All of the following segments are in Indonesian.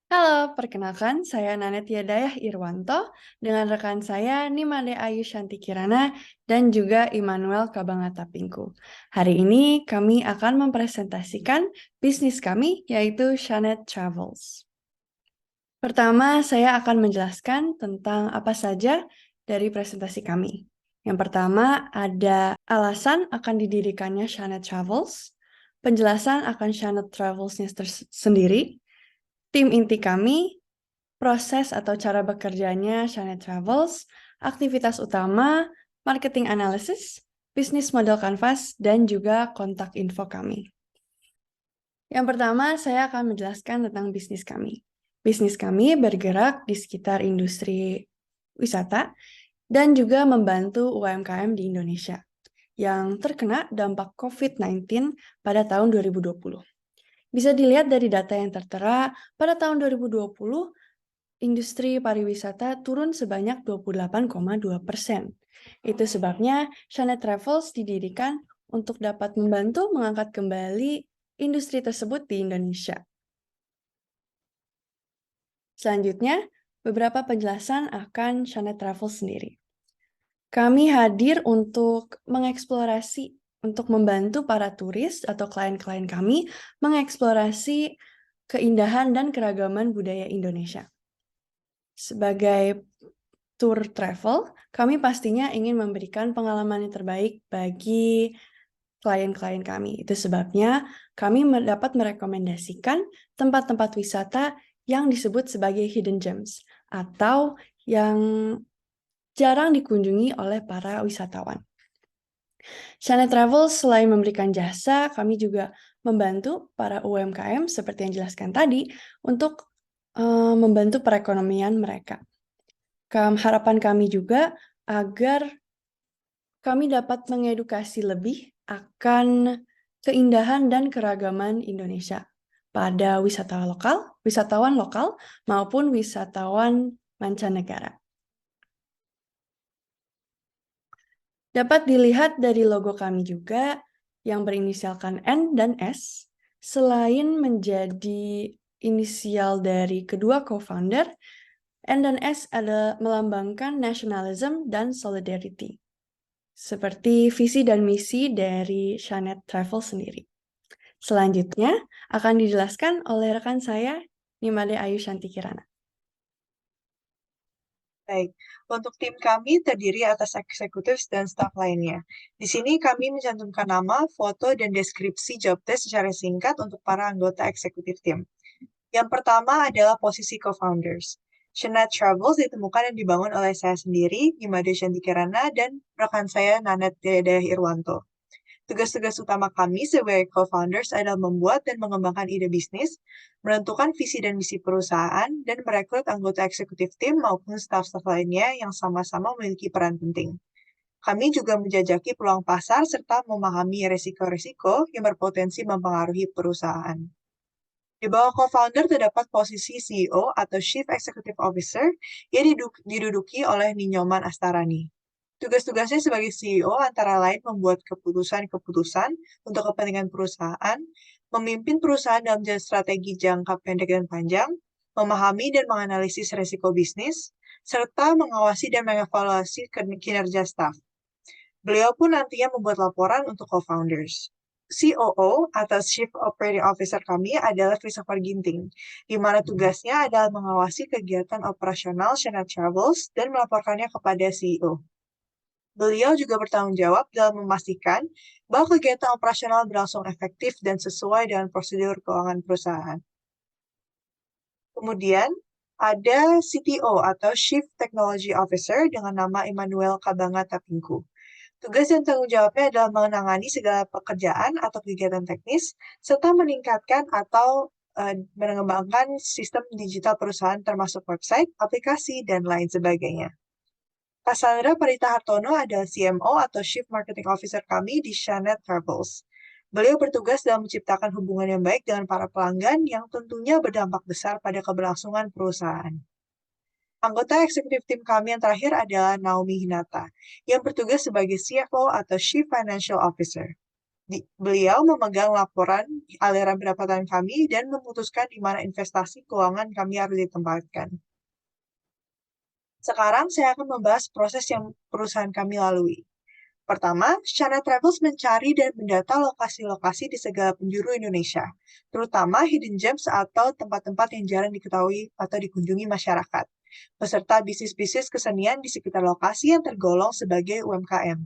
Halo, perkenalkan saya Nanet Yadayah Irwanto dengan rekan saya Nimade Ayu Shanti Kirana dan juga Immanuel Kabangatapingku. Hari ini kami akan mempresentasikan bisnis kami yaitu Shanet Travels. Pertama, saya akan menjelaskan tentang apa saja dari presentasi kami. Yang pertama ada alasan akan didirikannya Shanet Travels, penjelasan akan Shanet Travels-nya sendiri, tim inti kami, proses atau cara bekerjanya Shanet Travels, aktivitas utama, marketing analysis, bisnis model canvas, dan juga kontak info kami. Yang pertama, saya akan menjelaskan tentang bisnis kami. Bisnis kami bergerak di sekitar industri wisata dan juga membantu UMKM di Indonesia yang terkena dampak COVID-19 pada tahun 2020. Bisa dilihat dari data yang tertera, pada tahun 2020, industri pariwisata turun sebanyak 28,2%. Itu sebabnya Shanet Travels didirikan untuk dapat membantu mengangkat kembali industri tersebut di Indonesia. Selanjutnya, beberapa penjelasan akan Shanet Travels sendiri. Kami hadir untuk mengeksplorasi, untuk membantu para turis atau klien-klien kami mengeksplorasi keindahan dan keragaman budaya Indonesia. Sebagai tour travel, kami pastinya ingin memberikan pengalaman yang terbaik bagi klien-klien kami. Itu sebabnya kami dapat merekomendasikan tempat-tempat wisata yang disebut sebagai hidden gems atau yang jarang dikunjungi oleh para wisatawan. Shanet Travel selain memberikan jasa, kami juga membantu para UMKM seperti yang dijelaskan tadi untuk membantu perekonomian mereka. Harapan kami juga agar kami dapat mengedukasi lebih akan keindahan dan keragaman Indonesia pada wisatawan lokal maupun wisatawan mancanegara. Dapat dilihat dari logo kami juga yang berinisialkan N dan S, selain menjadi inisial dari kedua co-founder, N dan S adalah melambangkan nationalism dan solidarity, seperti visi dan misi dari Shanet Travel sendiri. Selanjutnya akan dijelaskan oleh rekan saya, Nimade Ayu Shanti Kirana. Baik, untuk tim kami terdiri atas eksekutif dan staf lainnya. Di sini kami mencantumkan nama, foto, dan deskripsi job desk secara singkat untuk para anggota eksekutif tim. Yang pertama adalah posisi co-founders. Shanet Travels ditemukan dan dibangun oleh saya sendiri, Imade Shantikirana, dan rekan saya Nanet Dedeh Irwanto. Tugas-tugas utama kami sebagai co-founders adalah membuat dan mengembangkan ide bisnis, menentukan visi dan misi perusahaan, dan merekrut anggota eksekutif tim maupun staf-staf lainnya yang sama-sama memiliki peran penting. Kami juga menjajaki peluang pasar serta memahami risiko-risiko yang berpotensi mempengaruhi perusahaan. Di bawah co-founder terdapat posisi CEO atau Chief Executive Officer yang diduduki oleh Ninyoman Astarani. Tugas-tugasnya sebagai CEO antara lain membuat keputusan-keputusan untuk kepentingan perusahaan, memimpin perusahaan dalam strategi jangka pendek dan panjang, memahami dan menganalisis risiko bisnis, serta mengawasi dan mengevaluasi kinerja staf. Beliau pun nantinya membuat laporan untuk co-founders. COO atau Chief Operating Officer kami adalah Christopher Ginting, di mana tugasnya adalah mengawasi kegiatan operasional Shanet Travels dan melaporkannya kepada CEO. Beliau juga bertanggung jawab dalam memastikan bahwa kegiatan operasional berlangsung efektif dan sesuai dengan prosedur keuangan perusahaan. Kemudian, ada CTO atau Chief Technology Officer dengan nama Immanuel Kabangatapingku. Tugas dan tanggung jawabnya adalah menangani segala pekerjaan atau kegiatan teknis, serta meningkatkan atau mengembangkan sistem digital perusahaan termasuk website, aplikasi, dan lain sebagainya. Cassandra Parita Hartono adalah CMO atau Chief Marketing Officer kami di Shanet Travels. Beliau bertugas dalam menciptakan hubungan yang baik dengan para pelanggan yang tentunya berdampak besar pada keberlangsungan perusahaan. Anggota eksekutif tim kami yang terakhir adalah Naomi Hinata, yang bertugas sebagai CFO atau Chief Financial Officer. Beliau memegang laporan aliran pendapatan kami dan memutuskan di mana investasi keuangan kami harus ditempatkan. Sekarang saya akan membahas proses yang perusahaan kami lalui. Pertama, Shana Travels mencari dan mendata lokasi-lokasi di segala penjuru Indonesia, terutama hidden gems atau tempat-tempat yang jarang diketahui atau dikunjungi masyarakat, beserta bisnis-bisnis kesenian di sekitar lokasi yang tergolong sebagai UMKM.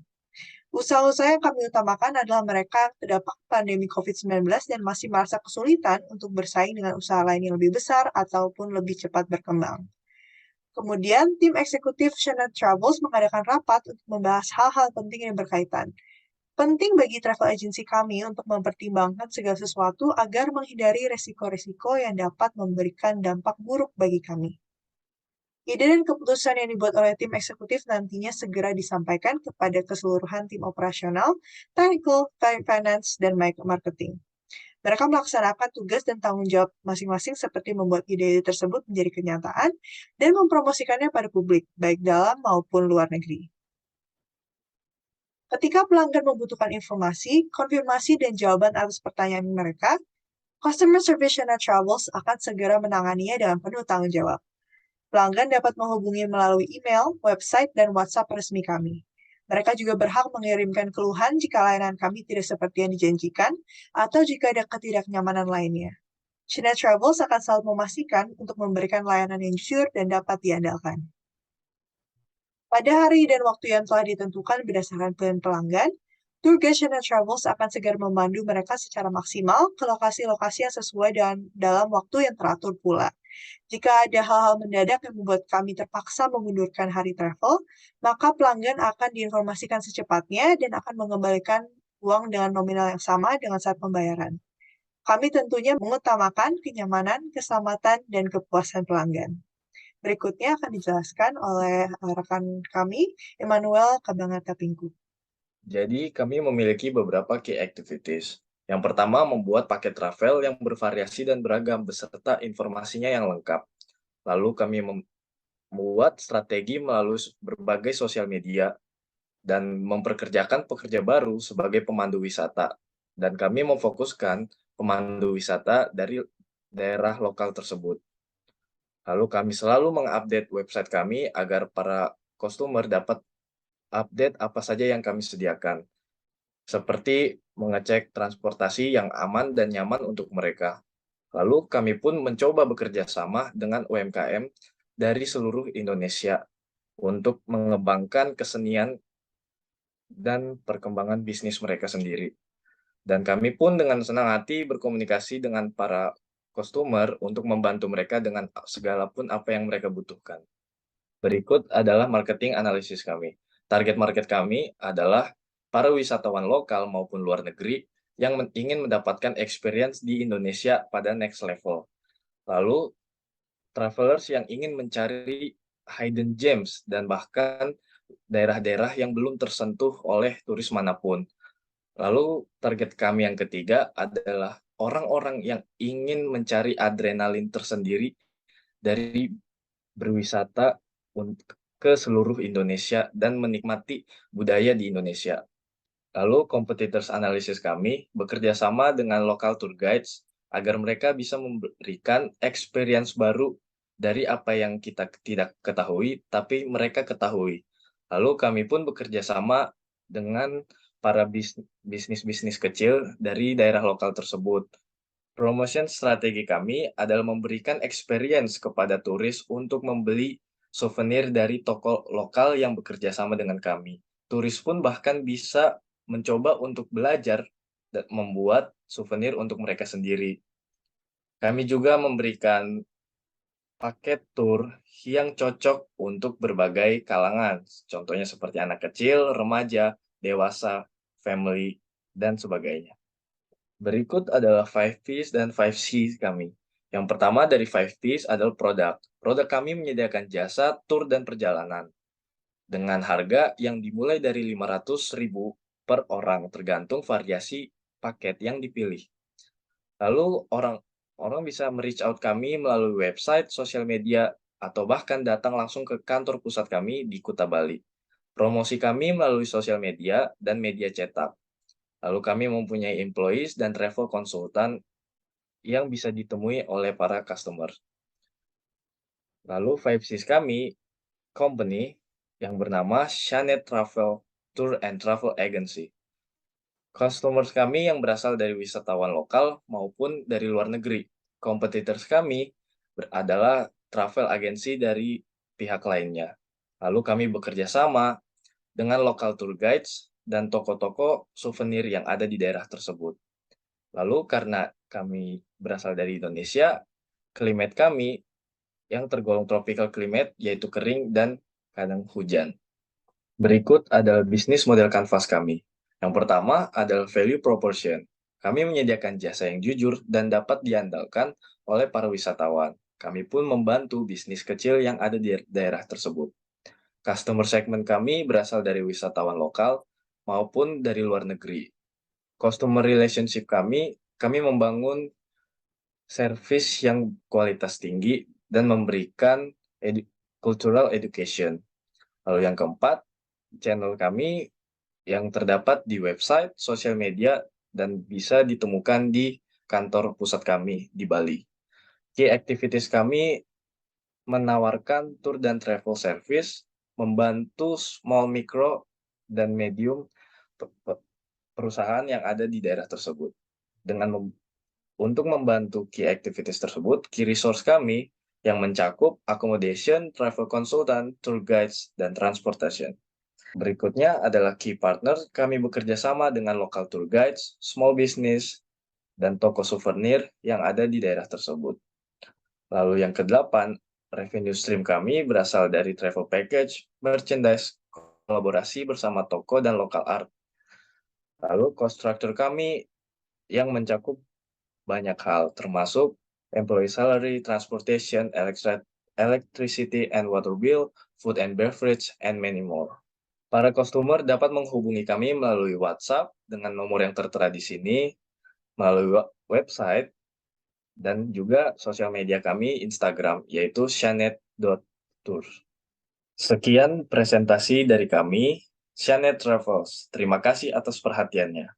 Usaha-usaha yang kami utamakan adalah mereka yang terdampak pandemi COVID-19 dan masih merasa kesulitan untuk bersaing dengan usaha lain yang lebih besar ataupun lebih cepat berkembang. Kemudian, tim eksekutif Shana Travels mengadakan rapat untuk membahas hal-hal penting yang berkaitan. Penting bagi travel agency kami untuk mempertimbangkan segala sesuatu agar menghindari resiko-resiko yang dapat memberikan dampak buruk bagi kami. Ide dan keputusan yang dibuat oleh tim eksekutif nantinya segera disampaikan kepada keseluruhan tim operasional, technical, finance, dan marketing. Mereka melaksanakan tugas dan tanggung jawab masing-masing seperti membuat ide-ide tersebut menjadi kenyataan dan mempromosikannya pada publik, baik dalam maupun luar negeri. Ketika pelanggan membutuhkan informasi, konfirmasi, dan jawaban atas pertanyaan mereka, Customer Service Shana Travels akan segera menanganinya dengan penuh tanggung jawab. Pelanggan dapat menghubungi melalui email, website, dan WhatsApp resmi kami. Mereka juga berhak mengirimkan keluhan jika layanan kami tidak seperti yang dijanjikan atau jika ada ketidaknyamanan lainnya. Shana Travels akan selalu memastikan untuk memberikan layanan yang jujur dan dapat diandalkan. Pada hari dan waktu yang telah ditentukan berdasarkan pilihan pelanggan, Tour Guide Shana Travels akan segera memandu mereka secara maksimal ke lokasi-lokasi yang sesuai dan dalam waktu yang teratur pula. Jika ada hal-hal mendadak yang membuat kami terpaksa mengundurkan hari travel, maka pelanggan akan diinformasikan secepatnya dan akan mengembalikan uang dengan nominal yang sama dengan saat pembayaran. Kami tentunya mengutamakan kenyamanan, keselamatan, dan kepuasan pelanggan. Berikutnya akan dijelaskan oleh rekan kami, Emmanuel Kabangatapingku. Jadi, kami memiliki beberapa key activities. Yang pertama, membuat paket travel yang bervariasi dan beragam beserta informasinya yang lengkap. Lalu kami membuat strategi melalui berbagai sosial media dan memperkerjakan pekerja baru sebagai pemandu wisata. Dan kami memfokuskan pemandu wisata dari daerah lokal tersebut. Lalu kami selalu mengupdate website kami agar para customer dapat update apa saja yang kami sediakan, seperti mengecek transportasi yang aman dan nyaman untuk mereka. Lalu kami pun mencoba bekerja sama dengan UMKM dari seluruh Indonesia untuk mengembangkan kesenian dan perkembangan bisnis mereka sendiri. Dan kami pun dengan senang hati berkomunikasi dengan para customer untuk membantu mereka dengan segala pun apa yang mereka butuhkan. Berikut adalah marketing analisis kami. Target market kami adalah para wisatawan lokal maupun luar negeri yang ingin mendapatkan experience di Indonesia pada next level. Lalu, travelers yang ingin mencari hidden gems dan bahkan daerah-daerah yang belum tersentuh oleh turis manapun. Lalu, target kami yang ketiga adalah orang-orang yang ingin mencari adrenalin tersendiri dari berwisata ke seluruh Indonesia dan menikmati budaya di Indonesia. Lalu, competitors analysis kami bekerja sama dengan local tour guides agar mereka bisa memberikan experience baru dari apa yang kita tidak ketahui, tapi mereka ketahui. Lalu, kami pun bekerja sama dengan para bisnis-bisnis kecil dari daerah lokal tersebut. Promotion strategi kami adalah memberikan experience kepada turis untuk membeli souvenir dari toko lokal yang bekerja sama dengan kami. Turis pun bahkan bisa mencoba untuk belajar dan membuat souvenir untuk mereka sendiri. Kami juga memberikan paket tour yang cocok untuk berbagai kalangan, contohnya seperti anak kecil, remaja, dewasa, family, dan sebagainya. Berikut adalah 5Ps dan 5C kami. Yang pertama dari 5Ps adalah produk. Produk kami menyediakan jasa tur dan perjalanan dengan harga yang dimulai dari 500.000 per orang, tergantung variasi paket yang dipilih. Lalu orang bisa reach out kami melalui website, sosial media, atau bahkan datang langsung ke kantor pusat kami di Kuta Bali. Promosi kami melalui sosial media dan media cetak. Lalu kami mempunyai employees dan travel consultant yang bisa ditemui oleh para customer. Lalu 5Cs kami, company yang bernama Shanet Travel Tour and Travel Agency. Customers kami yang berasal dari wisatawan lokal maupun dari luar negeri. Competitors kami adalah travel agency dari pihak lainnya. Lalu kami bekerja sama dengan local tour guides dan toko-toko souvenir yang ada di daerah tersebut. Lalu karena kami berasal dari Indonesia, climate kami yang tergolong tropical climate yaitu kering dan kadang hujan. Berikut adalah bisnis model kanvas kami. Yang pertama adalah value proposition. Kami menyediakan jasa yang jujur dan dapat diandalkan oleh para wisatawan. Kami pun membantu bisnis kecil yang ada di daerah tersebut. Customer segment kami berasal dari wisatawan lokal maupun dari luar negeri. Customer relationship kami membangun service yang kualitas tinggi dan memberikan cultural education. Lalu yang keempat, channel kami yang terdapat di website, sosial media, dan bisa ditemukan di kantor pusat kami di Bali. Key activities kami menawarkan tour dan travel service, membantu small, micro, dan medium perusahaan yang ada di daerah tersebut. Untuk membantu key activities tersebut, key resource kami yang mencakup accommodation, travel consultant, tour guides, dan transportation. Berikutnya adalah key partner. Kami bekerja sama dengan local tour guides, small business, dan toko souvenir yang ada di daerah tersebut. Lalu yang ke-8, revenue stream kami berasal dari travel package, merchandise, kolaborasi bersama toko dan local art. Lalu cost structure kami yang mencakup banyak hal, termasuk employee salary, transportation, electricity and water bill, food and beverage, and many more. Para customer dapat menghubungi kami melalui WhatsApp dengan nomor yang tertera di sini, melalui website, dan juga sosial media kami Instagram, yaitu shanet.tour. Sekian presentasi dari kami, Shanet Travels. Terima kasih atas perhatiannya.